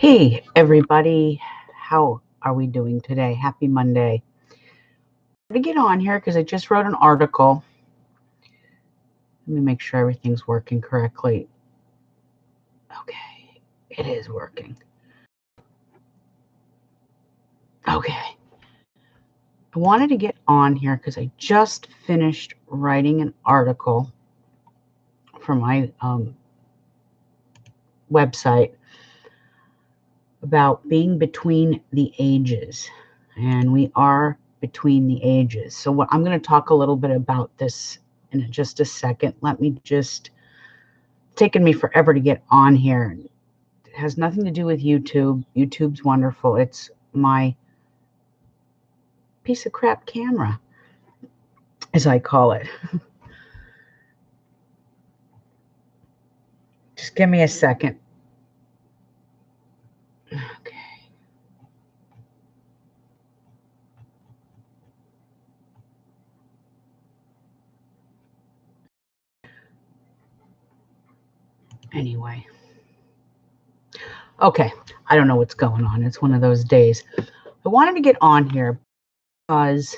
Hey, everybody. How are we doing today? Happy Monday. To get on here because I just wrote an article. Let me make sure everything's working correctly. Okay, it is working. Okay. I wanted to get on here because I just finished writing an article for my website about being between the ages. And we are between the ages. So I'm going to talk a little bit about this in just a second. Let me just, it's taken me forever to get on here. It has nothing to do with YouTube. YouTube's wonderful. It's my piece of crap camera, as I call it. Just give me a second. Okay. Anyway. Okay. I don't know what's going on. It's one of those days. I wanted to get on here because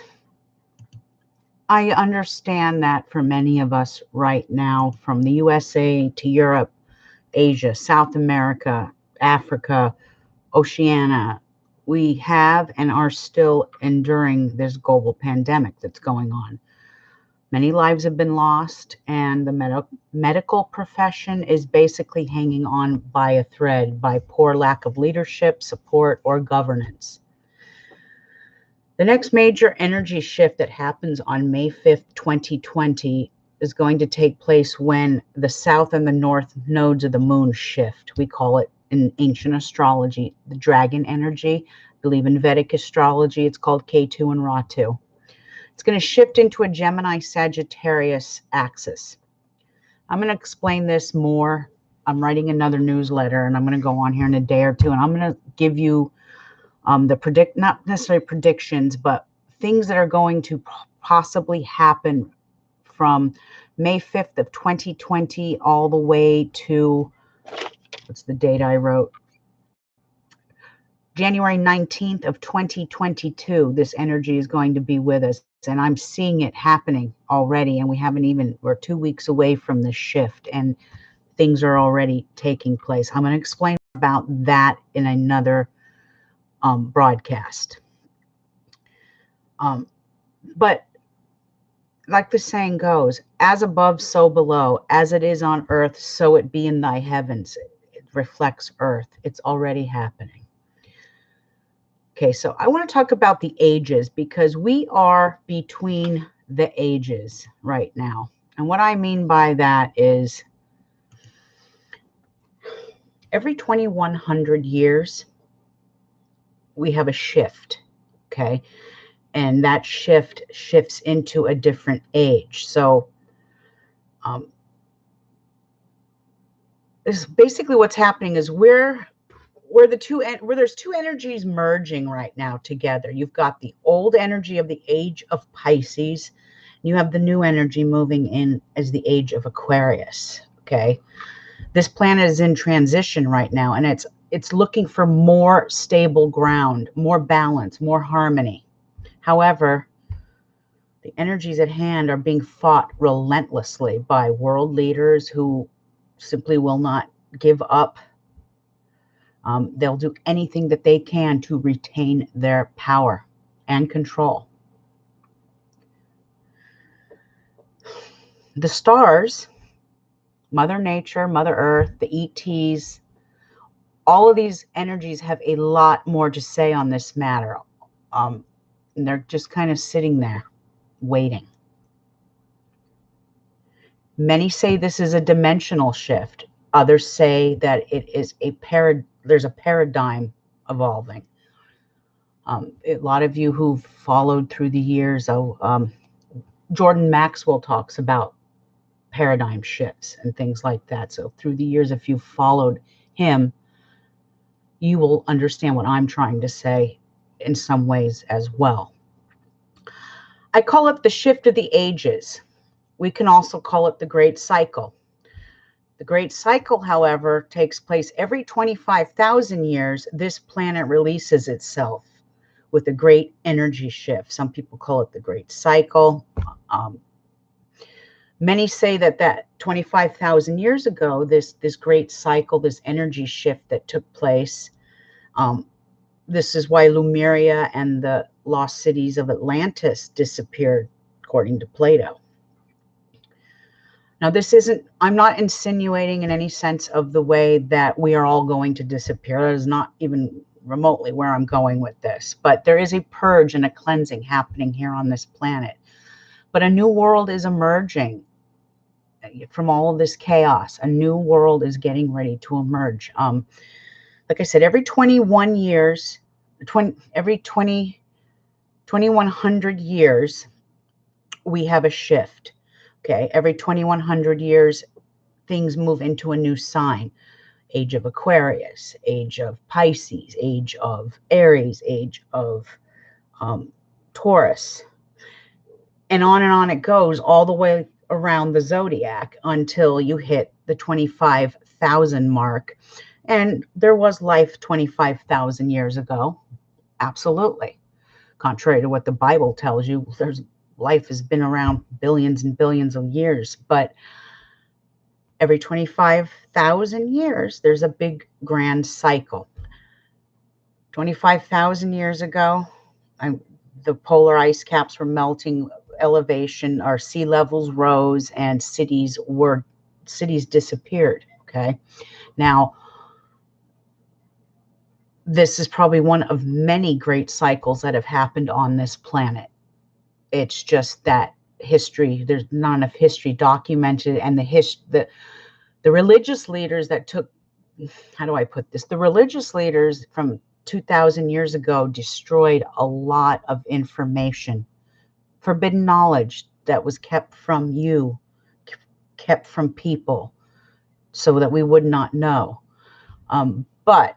I understand that for many of us right now, from the USA to Europe, Asia, South America, Africa, Oceania, we have and are still enduring this global pandemic that's going on. Many lives have been lost, and the medical profession is basically hanging on by a thread by poor lack of leadership, support, or governance. The next major energy shift that happens on May 5th, 2020 is going to take place when the south and the north nodes of the moon shift. We call it in ancient astrology the dragon energy. I believe in Vedic astrology it's called K2 and Ratu. It's going to shift into a Gemini Sagittarius axis. I'm going to explain this more. I'm writing another newsletter, and I'm going to go on here in a day or two, and I'm going to give you not necessarily predictions, but things that are going to possibly happen from May 5th of 2020 all the way to, what's the date I wrote? January 19th of 2022, this energy is going to be with us. And I'm seeing it happening already. And we're 2 weeks away from the shift, and things are already taking place. I'm going to explain about that in another broadcast. But like the saying goes, as above, so below, as it is on earth, so it be in thy heavens. It reflects earth. It's already happening. Okay, so I want to talk about the ages because we are between the ages right now. And what I mean by that is every 2100 years, we have a shift, okay? And that shift shifts into a different age. So this basically what's happening is where there's two energies merging right now together. You've got the old energy of the age of Pisces, and you have the new energy moving in as the age of Aquarius. Okay, this planet is in transition right now, and it's looking for more stable ground, more balance, more harmony. However, the energies at hand are being fought relentlessly by world leaders who simply will not give up. They'll do anything that they can to retain their power and control. The stars, Mother Nature, Mother Earth, the ETs, all of these energies have a lot more to say on this matter. And they're just kind of sitting there waiting. Many say this is a dimensional shift. Others say that it is there's a paradigm evolving. A lot of you who've followed through the years, Jordan Maxwell talks about paradigm shifts and things like that. So through the years, if you've followed him, you will understand what I'm trying to say in some ways as well. I call it the shift of the ages. We can also call it the great cycle. The great cycle, however, takes place every 25,000 years. This planet releases itself with a great energy shift. Some people call it the great cycle. Many say that 25,000 years ago, this great cycle, this energy shift that took place, this is why Lemuria and the lost cities of Atlantis disappeared, according to Plato. Now, I'm not insinuating in any sense of the way that we are all going to disappear. That is not even remotely where I'm going with this. But there is a purge and a cleansing happening here on this planet. But a new world is emerging from all of this chaos. A new world is getting ready to emerge. Like I said, every 21 years, every 2100 years, we have a shift. Okay, every 2100 years, things move into a new sign. Age of Aquarius, age of Pisces, age of Aries, age of Taurus. And on it goes all the way around the zodiac until you hit the 25,000 mark. And there was life 25,000 years ago. Absolutely. Contrary to what the Bible tells you, life has been around billions and billions of years, but every 25,000 years, there's a big grand cycle. 25,000 years ago, the polar ice caps were melting, elevation, our sea levels rose, and cities disappeared. Okay. Now, this is probably one of many great cycles that have happened on this planet. It's just that history, there's not enough history documented, and the religious leaders that took, how do I put this? The religious leaders from 2,000 years ago destroyed a lot of information, forbidden knowledge that was kept from you, kept from people, so that we would not know. But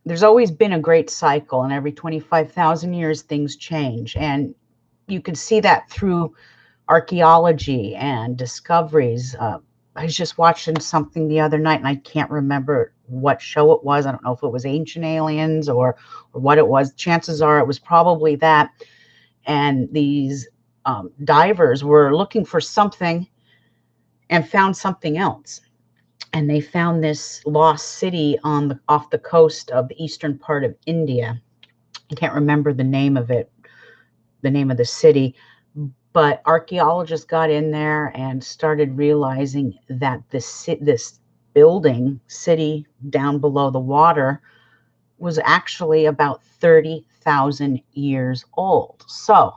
there's always been a great cycle, and every 25,000 years, things change. And you can see that through archaeology and discoveries. I was just watching something the other night, and I can't remember what show it was. I don't know if it was Ancient Aliens or what it was. Chances are it was probably that. And these divers were looking for something and found something else. And they found this lost city off the coast of the eastern part of India. I can't remember the name of it, the name of the city, but archaeologists got in there and started realizing that this building, city down below the water, was actually about 30,000 years old. So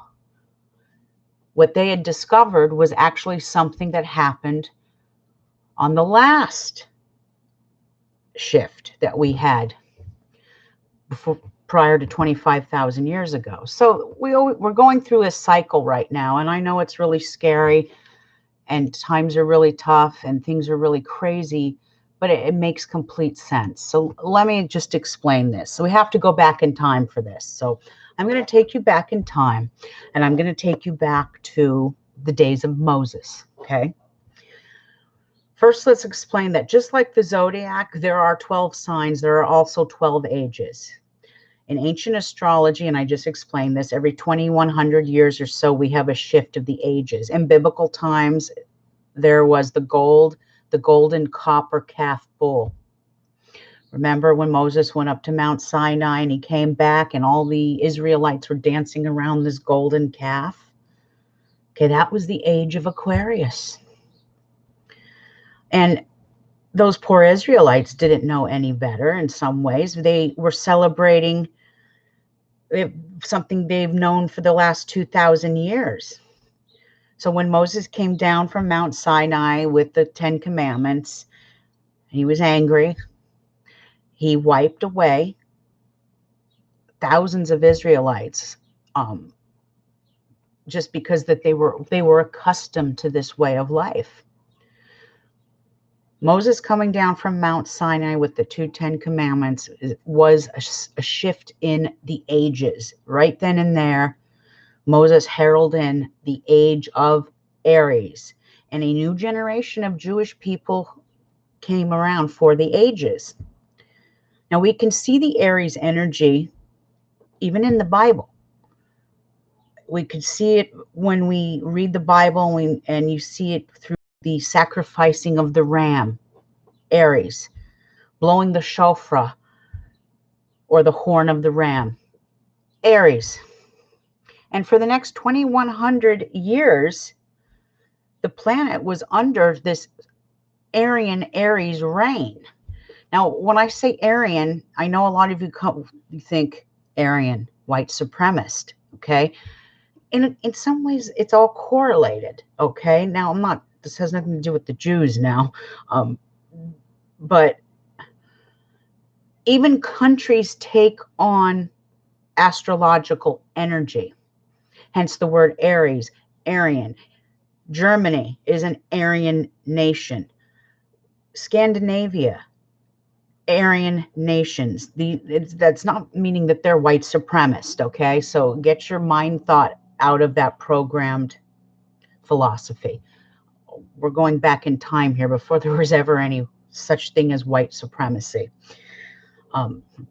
what they had discovered was actually something that happened on the last shift that we had prior to 25,000 years ago. So we're going through a cycle right now, and I know it's really scary, and times are really tough, and things are really crazy, but it makes complete sense. So let me just explain this. So we have to go back in time for this. So I'm going to take you back in time, and I'm going to take you back to the days of Moses, okay? First, let's explain that just like the zodiac, there are 12 signs. There are also 12 ages. In ancient astrology, and I just explained this, every 2,100 years or so, we have a shift of the ages. In biblical times, there was the golden copper calf bull. Remember when Moses went up to Mount Sinai and he came back and all the Israelites were dancing around this golden calf? Okay, that was the age of Aquarius. And those poor Israelites didn't know any better in some ways. They were celebrating something they've known for the last 2,000 years. So when Moses came down from Mount Sinai with the 10 Commandments, he was angry. He wiped away thousands of Israelites just because that they were accustomed to this way of life. Moses coming down from Mount Sinai with the 10 Commandments was a shift in the ages. Right then and there, Moses heralded in the age of Aries, and a new generation of Jewish people came around for the ages. Now we can see the Aries energy even in the Bible. We could see it when we read the Bible, and you see it through the sacrificing of the ram, Aries, blowing the shofar or the horn of the ram, Aries. And for the next 2100 years, the planet was under this Aryan Aries reign. Now, when I say Aryan, I know a lot of you think Aryan, white supremacist, okay? In some ways, it's all correlated, okay? Now, this has nothing to do with the Jews now, but even countries take on astrological energy, hence the word Aries, Aryan. Germany is an Aryan nation. Scandinavia, Aryan nations. That's not meaning that they're white supremacist, okay? So get your mind thought out of that programmed philosophy. We're going back in time here before there was ever any such thing as white supremacy.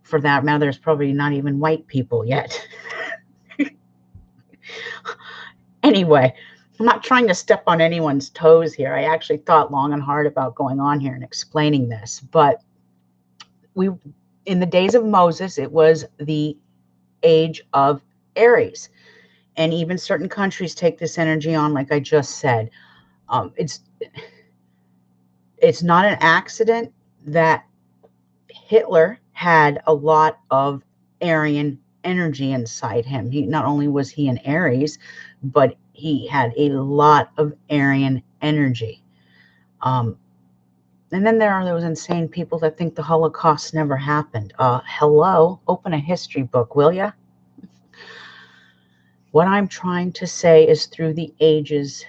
For that matter, there's probably not even white people yet. Anyway, I'm not trying to step on anyone's toes here. I actually thought long and hard about going on here and explaining this. But in the days of Moses, it was the age of Aries. And even certain countries take this energy on, like I just said. It's not an accident that Hitler had a lot of Aryan energy inside him. Not only was he an Aries, but he had a lot of Aryan energy. And then there are those insane people that think the Holocaust never happened. Hello, open a history book, will ya? What I'm trying to say is through the ages,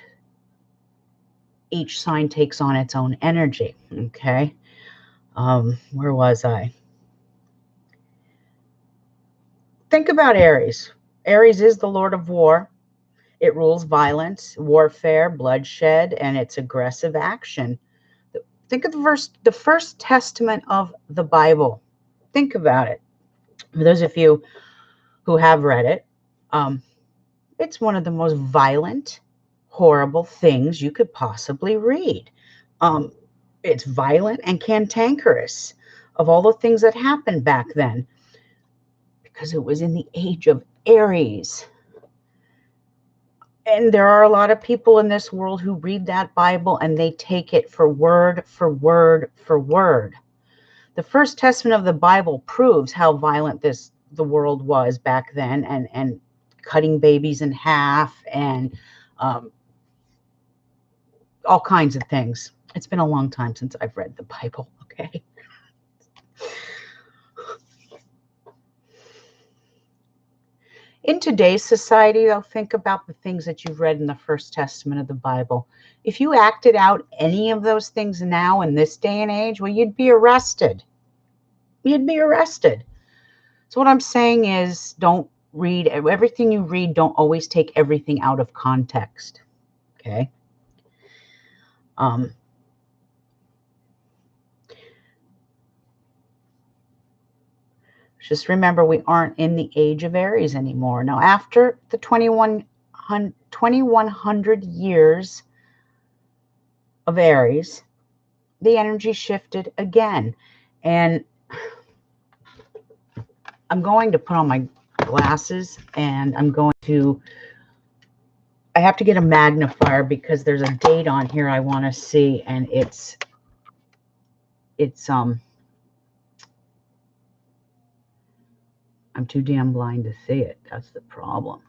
each sign takes on its own energy, okay? Where was I? Think about Aries. Aries is the Lord of War. It rules violence, warfare, bloodshed, and its aggressive action. Think of the first testament of the Bible. Think about it. For those of you who have read it, it's one of the most violent, horrible things you could possibly read. It's violent and cantankerous of all the things that happened back then, because it was in the age of Aries. And there are a lot of people in this world who read that Bible and they take it for word for word for word. The first testament of the Bible proves how violent the world was back then, and cutting babies in half, and all kinds of things. It's been a long time since I've read the Bible, okay? In today's society, though, think about the things that you've read in the first testament of the Bible. If you acted out any of those things now in this day and age, well, you'd be arrested. You'd be arrested. So what I'm saying is, don't read everything you read. Don't always take everything out of context, okay? Just remember, we aren't in the age of Aries anymore. Now, after the 2100 years of Aries, the energy shifted again. And I'm going to put on my glasses, and I have to get a magnifier because there's a date on here I want to see, and it's I'm too damn blind to see it. That's the problem.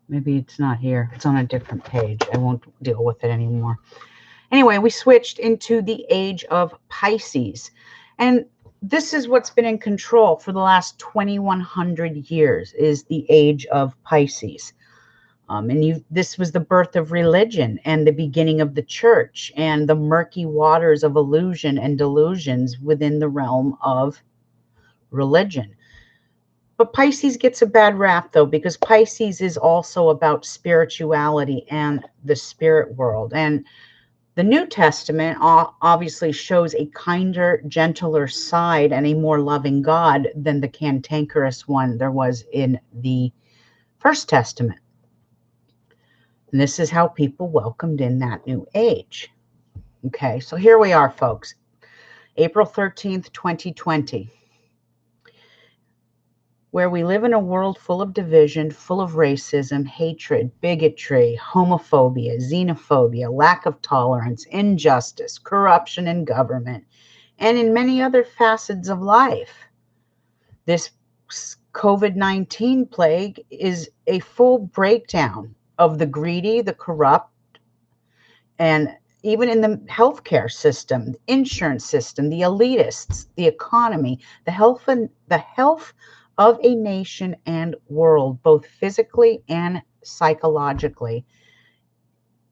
Maybe it's not here. It's on a different page. I won't deal with it anymore. Anyway, we switched into the age of Pisces. And this is what's been in control for the last 2100 years, is the age of Pisces. This was the birth of religion and the beginning of the church and the murky waters of illusion and delusions within the realm of religion. But Pisces gets a bad rap, though, because Pisces is also about spirituality and the spirit world. And the New Testament obviously shows a kinder, gentler side and a more loving God than the cantankerous one there was in the First Testament. And this is how people welcomed in that new age. Okay, so here we are, folks. April 13th, 2020. Where we live in a world full of division, full of racism, hatred, bigotry, homophobia, xenophobia, lack of tolerance, injustice, corruption in government, and in many other facets of life. This COVID-19 plague is a full breakdown of the greedy, the corrupt, and even in the healthcare system, the insurance system, the elitists, the economy, the health of a nation and world, both physically and psychologically,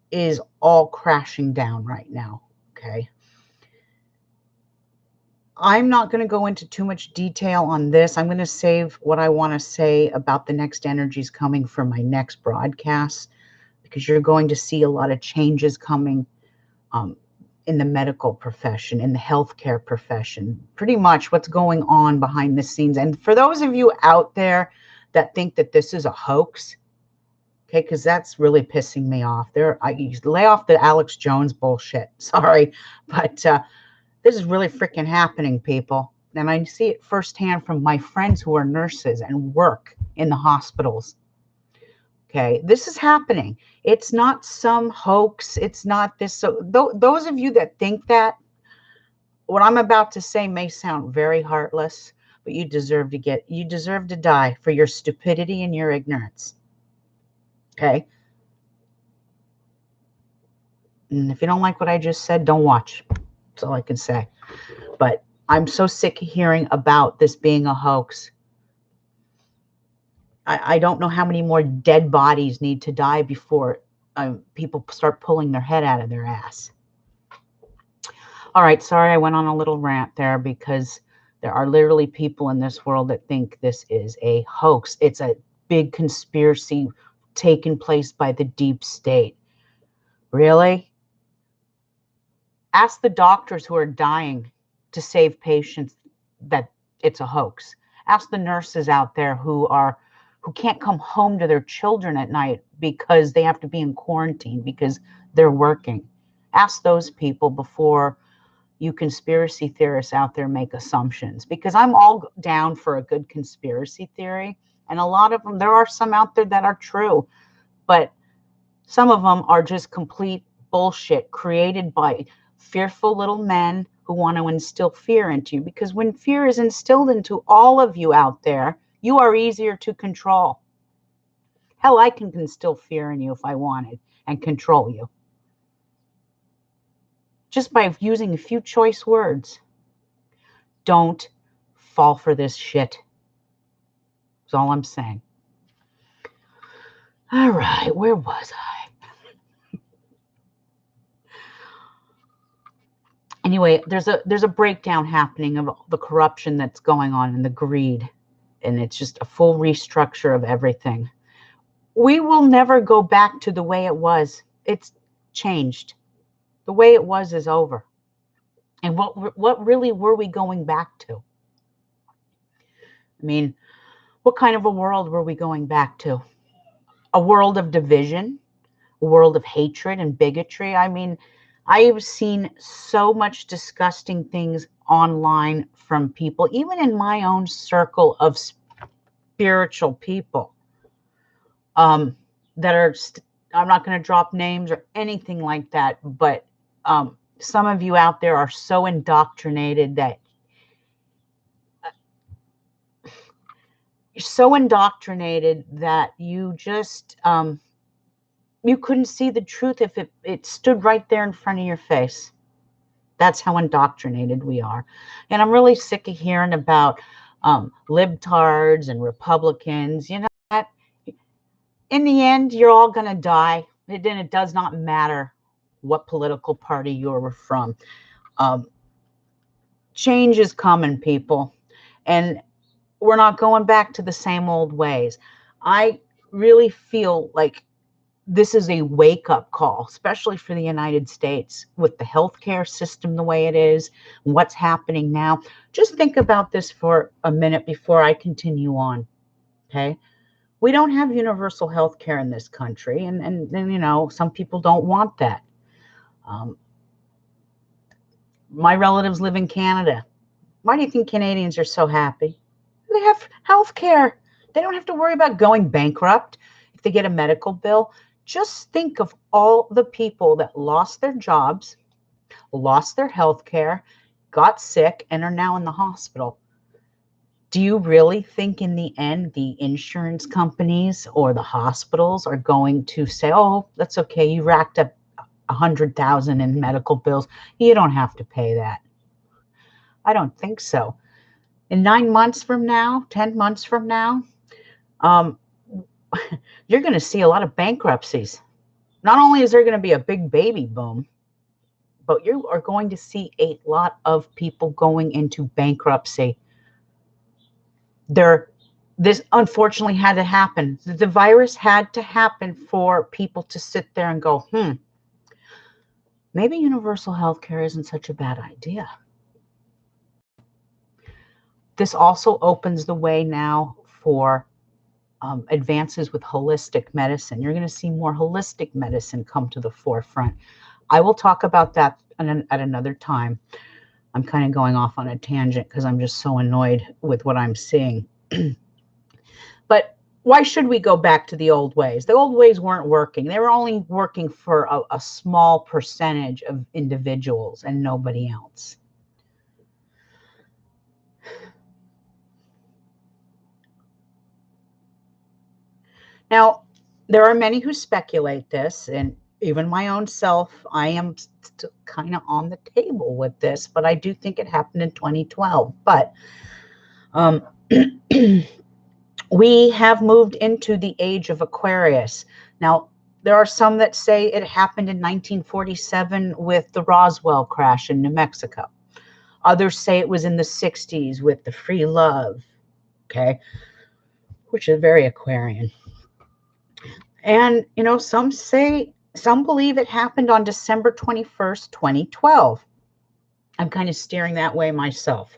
is all crashing down right now. Okay. I'm not going to go into too much detail on this. I'm going to save what I want to say about the next energies coming for my next broadcast, because you're going to see a lot of changes coming in the medical profession, in the healthcare profession, pretty much what's going on behind the scenes. And for those of you out there that think that this is a hoax, okay, because that's really pissing me off. I lay off the Alex Jones bullshit. Sorry, but this is really freaking happening, people. And I see it firsthand from my friends who are nurses and work in the hospitals. Okay, this is happening. It's not some hoax. It's not this. So those of you that think that, what I'm about to say may sound very heartless, but you deserve to die for your stupidity and your ignorance. Okay? And if you don't like what I just said, don't watch. That's all I can say. But I'm so sick of hearing about this being a hoax. I don't know how many more dead bodies need to die before people start pulling their head out of their ass. All right, sorry I went on a little rant there, because there are literally people in this world that think this is a hoax. It's a big conspiracy taken place by the deep state. Really? Ask the doctors who are dying to save patients that it's a hoax. Ask the nurses out there who can't come home to their children at night because they have to be in quarantine because they're working. Ask those people before you conspiracy theorists out there make assumptions, because I'm all down for a good conspiracy theory. And a lot of them, there are some out there that are true, but some of them are just complete bullshit created by fearful little men who want to instill fear into you. Because when fear is instilled into all of you out there, you are easier to control. Hell, I can instill fear in you if I wanted and control you, just by using a few choice words. Don't fall for this shit. That's all I'm saying. All right, where was I? Anyway, there's a breakdown happening of the corruption that's going on and the greed, and it's just a full restructure of everything. We will never go back to the way it was. It's changed. The way it was is over. And what really were we going back to? I mean, what kind of a world were we going back to? A world of division, a world of hatred and bigotry. I mean, I've seen so much disgusting things online from people, even in my own circle of spiritual people, that are, I'm not going to drop names or anything like that, but some of you out there are so indoctrinated that you just you couldn't see the truth if it stood right there in front of your face. That's how indoctrinated we are. And I'm really sick of hearing about libtards and Republicans. You know what? In the end, you're all going to die. Then it does not matter what political party you're from. Change is coming, people. And we're not going back to the same old ways. I really feel like this is a wake-up call, especially for the United States with the healthcare system the way it is, what's happening now. Just think about this for a minute before I continue on, okay? We don't have universal health care in this country, and you know, some people don't want that. My relatives live in Canada. Why do you think Canadians are so happy? They have health care. They don't have to worry about going bankrupt if they get a medical bill. Just think of all the people that lost their jobs, lost their health care, got sick, and are now in the hospital. Do you really think in the end the insurance companies or the hospitals are going to say, oh, that's okay, you racked up 100,000 in medical bills, you don't have to pay that? I don't think so. In 9 months from now, 10 months from now, you're going to see a lot of bankruptcies. Not only is there going to be a big baby boom, but you are going to see a lot of people going into bankruptcy. This unfortunately had to happen. The virus had to happen for people to sit there and go, maybe universal health care isn't such a bad idea. This also opens the way now for advances with holistic medicine. You're going to see more holistic medicine come to the forefront. I will talk about that at another time. I'm kind of going off on a tangent because I'm just so annoyed with what I'm seeing. But why should we go back to the old ways? The old ways weren't working. They were only working for a small percentage of individuals and nobody else. Now, there are many who speculate this, and even my own self, I am kind of on the table with this, but I do think it happened in 2012. But we have moved into the age of Aquarius. Now, there are some that say it happened in 1947 with the Roswell crash in New Mexico. Others say it was in the 60s with the free love, okay, which is very Aquarian. And, you know, some believe it happened on December 21st, 2012. I'm kind of steering that way myself.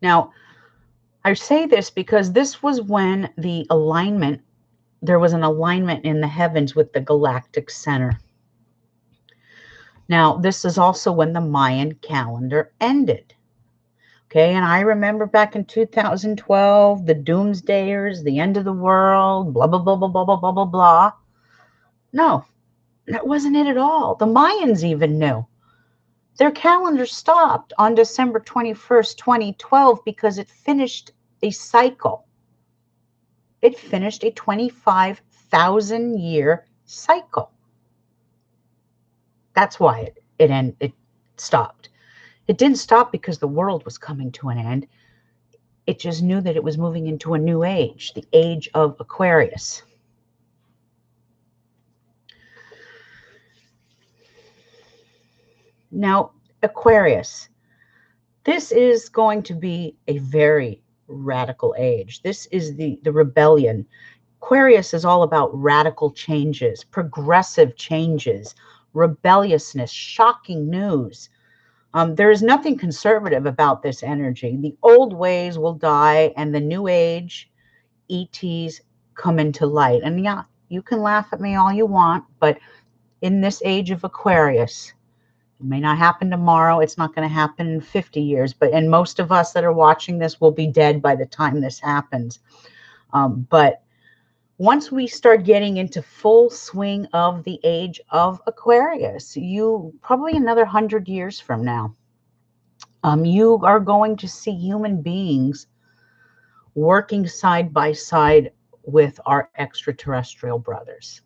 Now, I say this because this was when there was an alignment in the heavens with the galactic center. Now, this is also when the Mayan calendar ended. Okay, and I remember back in 2012, the doomsdayers, the end of the world, blah, blah, blah, blah, blah, blah, blah, blah, blah. No, that wasn't it at all. The Mayans even knew. Their calendar stopped on December 21st, 2012 because it finished a cycle. It finished a 25,000-year cycle. That's why it stopped. It didn't stop because the world was coming to an end. It just knew that it was moving into a new age, the age of Aquarius. Now, Aquarius, this is going to be a very radical age. This is the rebellion. Aquarius is all about radical changes, progressive changes, rebelliousness, shocking news. There is nothing conservative about this energy. The old ways will die and the new age ETs come into light. And yeah, you can laugh at me all you want, but in this age of Aquarius, it may not happen tomorrow. It's not going to happen in 50 years, and most of us that are watching this will be dead by the time this happens. But once we start getting into full swing of the age of Aquarius, probably another 100 years from now, you are going to see human beings working side by side with our extraterrestrial brothers.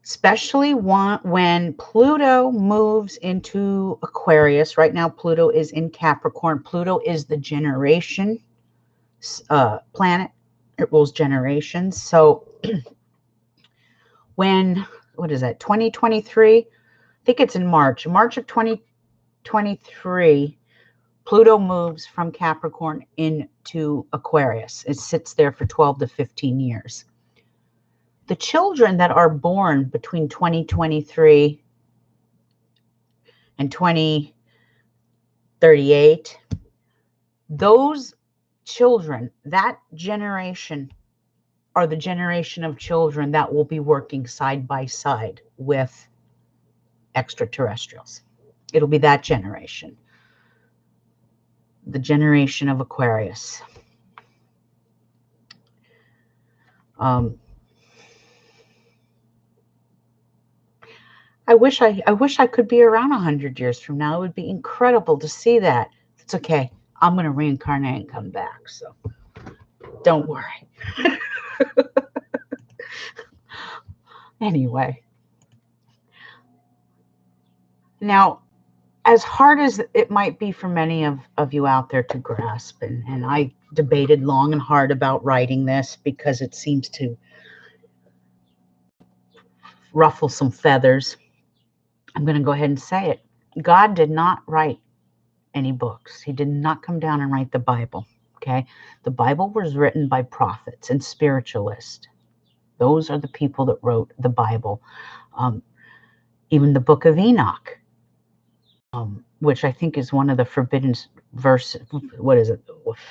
Especially when Pluto moves into Aquarius. Right now, Pluto is in Capricorn. Pluto is the generation planet. It rules generations. So what is that, 2023? I think it's in March of 2023, Pluto moves from Capricorn into Aquarius. It sits there for 12 to 15 years. The children that are born between 2023 and 2038, those children, that generation, are the generation of children that will be working side by side with extraterrestrials. It'll be that generation, the generation of Aquarius. I wish I could be around 100 years from now. It would be incredible to see that. It's okay. I'm going to reincarnate and come back, so don't worry. Anyway, now, as hard as it might be for many of you out there to grasp, and I debated long and hard about writing this because it seems to ruffle some feathers, I'm going to go ahead and say it. God did not write any books. He did not come down and write the Bible, okay? The Bible was written by prophets and spiritualists. Those are the people that wrote the Bible. Even the book of Enoch, which I think is one of the forbidden verses. What is it?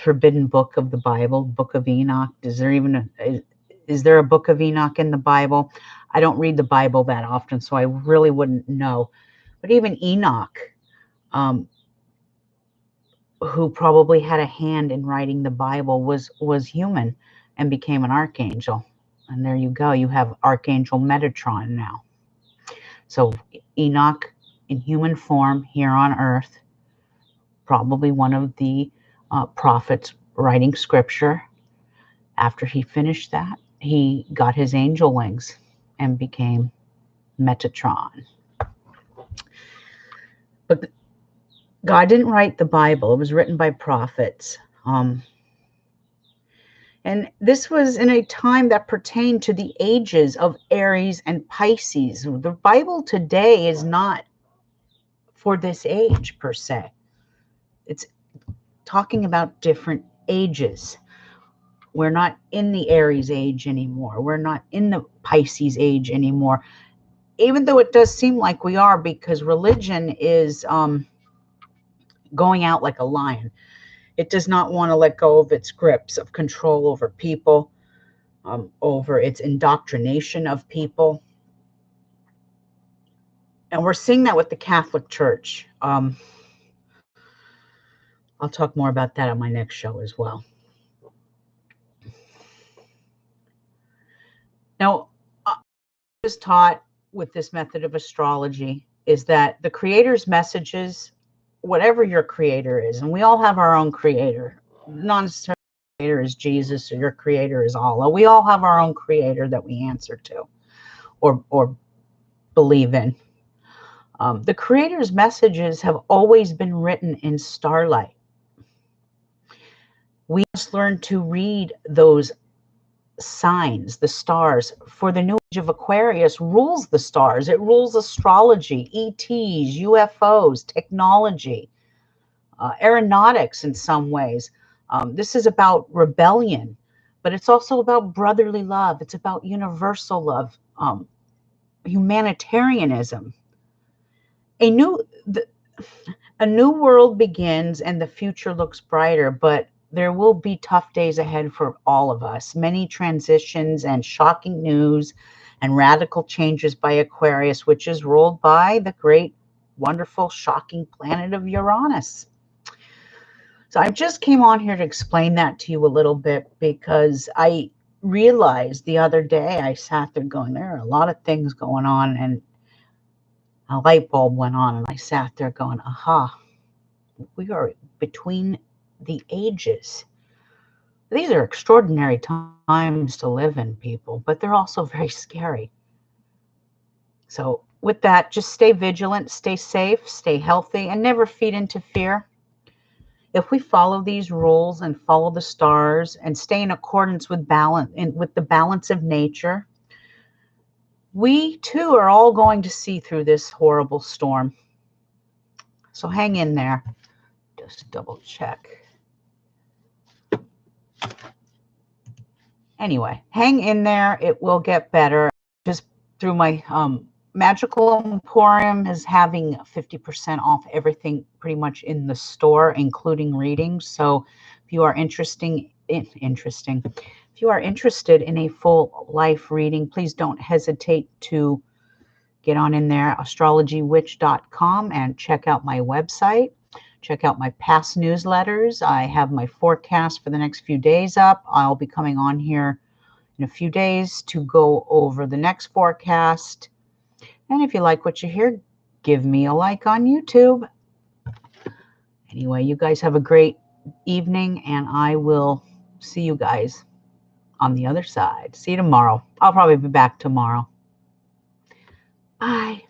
Forbidden book of the Bible, Book of Enoch. Is there a book of Enoch in the Bible? I don't read the Bible that often, so I really wouldn't know. But even Enoch, who probably had a hand in writing the Bible, was human and became an archangel. And there you go. You have Archangel Metatron now. So Enoch in human form here on earth, probably one of the prophets writing scripture. After he finished that, he got his angel wings and became Metatron. But God didn't write the Bible. It was written by prophets. And this was in a time that pertained to the ages of Aries and Pisces. The Bible today is not for this age per se. It's talking about different ages. We're not in the Aries age anymore. We're not in the Pisces age anymore. Even though it does seem like we are, because religion is going out like a lion. It does not want to let go of its grips of control over people, over its indoctrination of people. And we're seeing that with the Catholic Church. I'll talk more about that on my next show as well. Now, I was taught with this method of astrology is that the creator's messages, whatever your creator is, and we all have our own creator, not necessarily your creator is Jesus or your creator is Allah. We all have our own creator that we answer to or believe in. The creator's messages have always been written in starlight. We must learn to read those signs, the stars. For the new age of Aquarius rules the stars. It rules astrology, ETs, UFOs, technology, aeronautics in some ways. This is about rebellion, but it's also about brotherly love. It's about universal love, humanitarianism. A new world begins and the future looks brighter, but there will be tough days ahead for all of us. Many transitions and shocking news and radical changes by Aquarius, which is ruled by the great, wonderful, shocking planet of Uranus. So I just came on here to explain that to you a little bit because I realized the other day, I sat there going, there are a lot of things going on, and a light bulb went on, and I sat there going, aha, we are between the ages. These are extraordinary times to live in, people, but they're also very scary. So with that, just stay vigilant, stay safe, stay healthy, and never feed into fear. If we follow these rules and follow the stars and stay in accordance with balance and with the balance of nature, we too are all going to see through this horrible storm. So hang in there. just double check. Anyway, hang in there. It will get better. Just through my Magical Emporium is having 50% off everything pretty much in the store, including readings. So if you are interested in a full life reading, please don't hesitate to get on in there, astrologywitch.com, and check out my website. Check out my past newsletters. I have my forecast for the next few days up. I'll be coming on here in a few days to go over the next forecast. And if you like what you hear, give me a like on YouTube. Anyway, you guys have a great evening, and I will see you guys on the other side. See you tomorrow. I'll probably be back tomorrow. Bye.